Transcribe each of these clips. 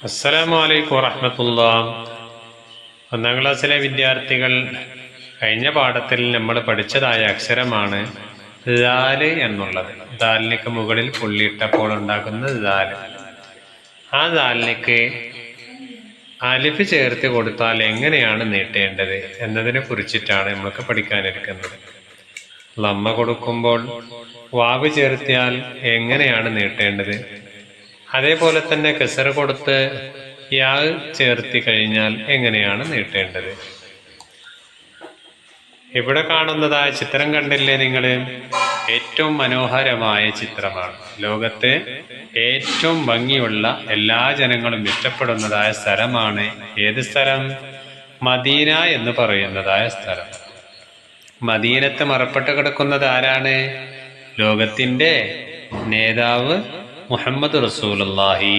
അസ്സലാമു അലൈക്കും വറഹ്മത്തുള്ളാഹി. ഒന്നാം ക്ലാസ്സിലെ വിദ്യാർത്ഥികൾ, കഴിഞ്ഞ പാഠത്തിൽ നമ്മൾ പഠിച്ചതായ അക്ഷരമാണ് ദാല് എന്നുള്ളത്. ദാലിനൊക്കെ മുകളിൽ പുള്ളിയിട്ടപ്പോൾ ഉണ്ടാക്കുന്ന ദാല്. ആ ദാലിനേക്ക് അലിഫ് ചേർത്ത് കൊടുത്താൽ എങ്ങനെയാണ് നീട്ടേണ്ടത് എന്നതിനെ കുറിച്ചിട്ടാണ് നമ്മൾക്ക് പഠിക്കാനിരിക്കുന്നത്. ലമ്മ കൊടുക്കുമ്പോൾ വാവ് ചേർത്തിയാൽ എങ്ങനെയാണ് നീട്ടേണ്ടത്, അതേപോലെ തന്നെ കസർ കൊടുത്ത് യാ ചേർത്തി കഴിഞ്ഞാൽ എങ്ങനെയാണ് നീട്ടേണ്ടത്. ഇവിടെ കാണുന്നതായ ചിത്രം കണ്ടില്ലേ നിങ്ങൾ? ഏറ്റവും മനോഹരമായ ചിത്രമാണ്. ലോകത്തെ ഏറ്റവും ഭംഗിയുള്ള, എല്ലാ ജനങ്ങളും ഇഷ്ടപ്പെടുന്നതായ സ്ഥലമാണ്. ഏത് സ്ഥലം? മദീന എന്ന് പറയുന്നതായ സ്ഥലം. മദീനത്ത് മറപ്പെട്ട് കിടക്കുന്നത് ആരാണ്? ലോകത്തിൻ്റെ നേതാവ് മുഹമ്മദ് റസൂലുള്ളാഹി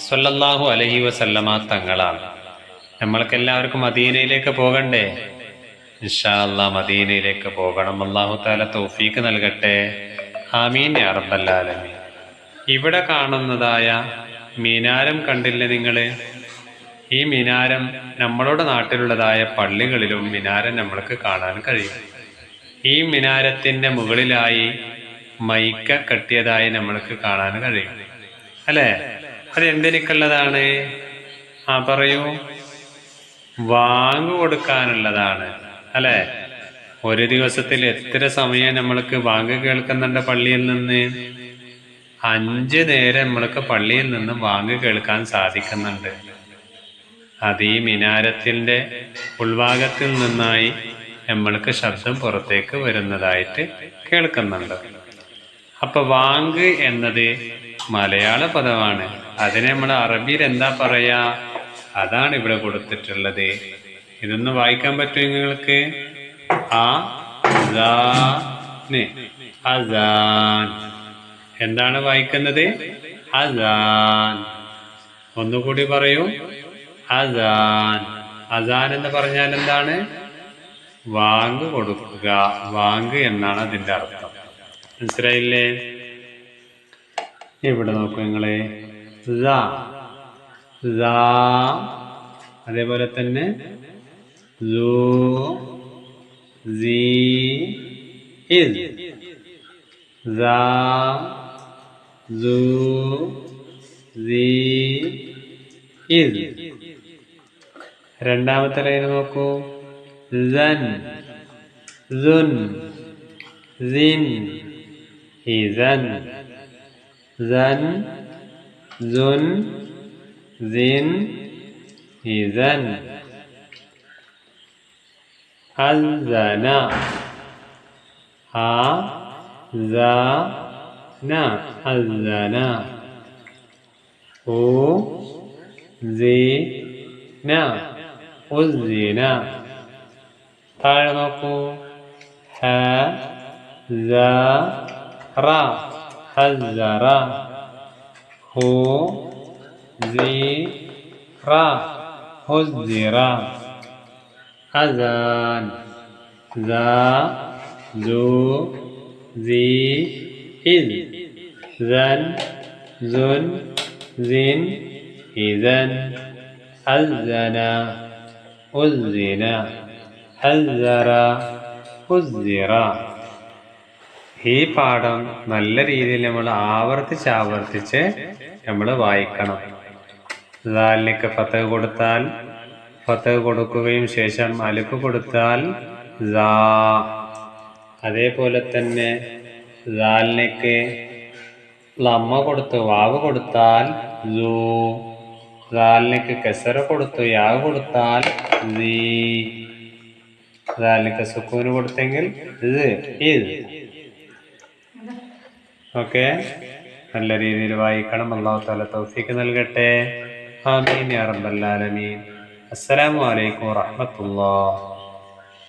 സ്വല്ലല്ലാഹു അലൈഹി വസല്ലമ തങ്ങളാണ്. നമ്മൾക്കെല്ലാവർക്കും മദീനയിലേക്ക് പോകണ്ടേ? ഇൻഷാ അല്ലാഹ് മദീനയിലേക്ക് പോകണം. അല്ലാഹു തആല തൗഫീഖ് നൽകട്ടെ. ആമീൻ യാ റബ്ബൽ ആലമീൻ. ഇവിടെ കാണുന്നതായ മിനാരം കണ്ടില്ലേ നിങ്ങൾ? ഈ മിനാരം നമ്മളുടെ നാട്ടിലുള്ളതായ പള്ളികളിലും മിനാരം നമ്മൾക്ക് കാണാൻ കഴിയും. ഈ മിനാരത്തിൻ്റെ മുകളിലായി മൈക്ക കെട്ടിയതായി നമ്മൾക്ക് കാണാൻ കഴിയും, അല്ലേ? അത് എന്തിനൊക്കെയുള്ളതാണ്? പറയൂ. വാങ്ക് കൊടുക്കാനുള്ളതാണ്, അല്ലേ? ഒരു ദിവസത്തിൽ എത്ര സമയം നമ്മൾക്ക് വാങ്ക് കേൾക്കുന്നുണ്ട് പള്ളിയിൽ നിന്ന്? 5 നേരം നമ്മൾക്ക് പള്ളിയിൽ നിന്ന് വാങ്ക് കേൾക്കാൻ സാധിക്കുന്നുണ്ട്. അത് ഈ മിനാരത്തിൻ്റെ ഉൾഭാഗത്തിൽ നിന്നായി നമ്മൾക്ക് ശബ്ദം പുറത്തേക്ക് വരുന്നതായിട്ട് കേൾക്കുന്നുണ്ട്. അപ്പൊ വാങ്ക് എന്നത് മലയാള പദമാണ്. അതിനെ നമ്മൾ അറബിയിൽ എന്താ പറയാ? അതാണ് ഇവിടെ കൊടുത്തിട്ടുള്ളത്. ഇതൊന്ന് വായിക്കാൻ പറ്റുമോ നിങ്ങൾക്ക്? അസാൻ. എന്താണ് വായിക്കുന്നത്? അസാൻ. ഒന്നുകൂടി പറയൂ. അസാൻ. അസാൻ എന്ന് പറഞ്ഞാൽ എന്താണ്? വാങ്ക് കൊടുക്കുക. വാങ്ക് എന്നാണ് അതിൻ്റെ അർത്ഥം. മനസ്സിലായില്ലേ? ഇവിടെ നോക്കൂ നിങ്ങളെ. അതേപോലെ തന്നെ രണ്ടാമത്തെ ലൈൻ നോക്കൂ. ഇസൻ, സൻ, സുൻ, സിൻ, ഇസൻ. അസ്സന, അസ്സന, അസ്സന. ഉസിന, ഉസിന. താഴെ നോക്കൂ. ഹസറ, ഹസറ. ഹുസിറ, ഹുസിറ. അസാൻ, സൻ, സുൻ, സിൻ, ഇസൻ. അസ്സന, ഉസ്സിന, ഹസ്സറ, ഹുസ്സിറ. ഈ പാഠം നല്ല രീതിയിൽ നമ്മൾ ആവർത്തിച്ച് നമ്മൾ വായിക്കണം. ദാലിലേക്ക് ഫതഹ് കൊടുത്താൽ, ഫതഹ് കൊടുക്കുകയും ശേഷം അലിഫ് കൊടുത്താൽ ദാ. അതേപോലെ തന്നെ ദാലിലേക്ക് ലമ്മ കൊടുത്ത് വാവ് കൊടുത്താൽ സൂ. ദാലിലേക്ക് കസറ കൊടുത്ത് യാ കൊടുത്താൽ സീ. ദാലിലേക്ക് സുക്കൂന് കൊടുത്തെങ്കിൽ ഇത്. ഓക്കെ, നല്ല രീതിയിൽ വായിക്കണം. അല്ലാഹു തആല തൗഫീഖ് നൽകട്ടെ. ആമീൻ യാ റബ്ബൽ ആലമീൻ. അസ്സലാമു അലൈക്കും വറഹ്മത്തുള്ളാഹി.